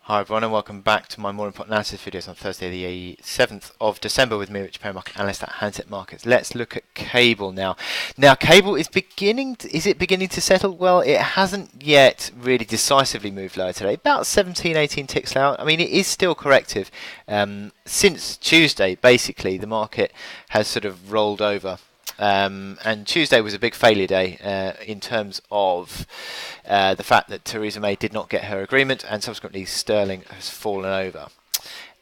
Hi everyone and welcome back to my more important analysis videos on Thursday the 7th of December with me, Rich Perry, market analyst at Hantec Markets. Let's look at cable now. Now cable is is it beginning to settle? Well, it hasn't yet really decisively moved lower today. About 17, 18 ticks out. I mean, it is still corrective. Since Tuesday, basically, the market has sort of rolled over. And Tuesday was a big failure day in terms of the fact that Theresa May did not get her agreement, and subsequently sterling has fallen over.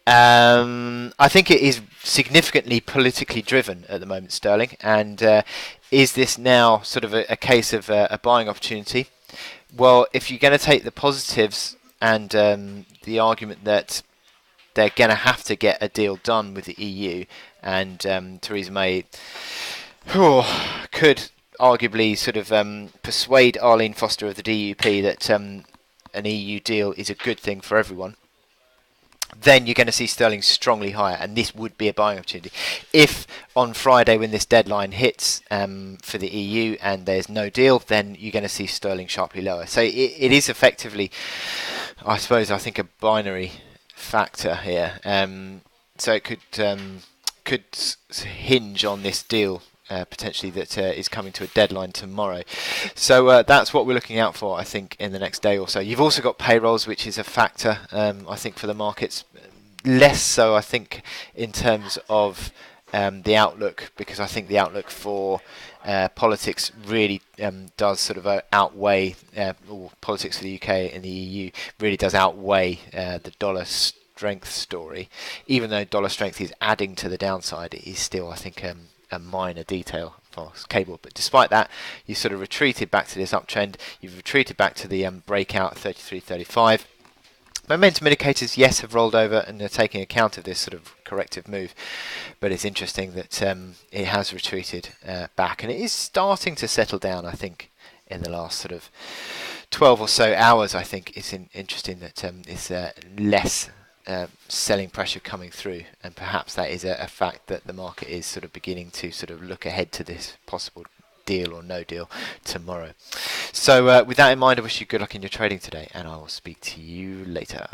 I think it is significantly politically driven at the moment, sterling, and is this now sort of a case of a buying opportunity? Well, if you're going to take the positives and the argument that they're going to have to get a deal done with the EU, and Theresa May could arguably sort of persuade Arlene Foster of the DUP that an EU deal is a good thing for everyone, then you're going to see sterling strongly higher, and this would be a buying opportunity. If on Friday, when this deadline hits for the EU and there's no deal, then you're going to see sterling sharply lower. So it is effectively, I think, a binary factor here. So it could hinge on this deal potentially that is coming to a deadline tomorrow. So that's what we're looking out for, I think, in the next day or so. You've also got payrolls, which is a factor, I think, for the markets. Less so, I think, in terms of the outlook, because I think the outlook for politics really does sort of outweigh, or politics for the UK and the EU really does outweigh the dollar strength story. Even though dollar strength is adding to the downside, it is still, I think, a minor detail for cable. But despite that, you sort of retreated back to this uptrend. You've retreated back to the breakout at 33.35. Momentum indicators, yes, have rolled over and are taking account of this sort of corrective move, but it's interesting that it has retreated back, and it is starting to settle down, I think, in the last sort of 12 or so hours. I think it's interesting that it's less selling pressure coming through, and perhaps that is a fact that the market is sort of beginning to sort of look ahead to this possible deal or no deal tomorrow. So with that in mind, I wish you good luck in your trading today, and I will speak to you later.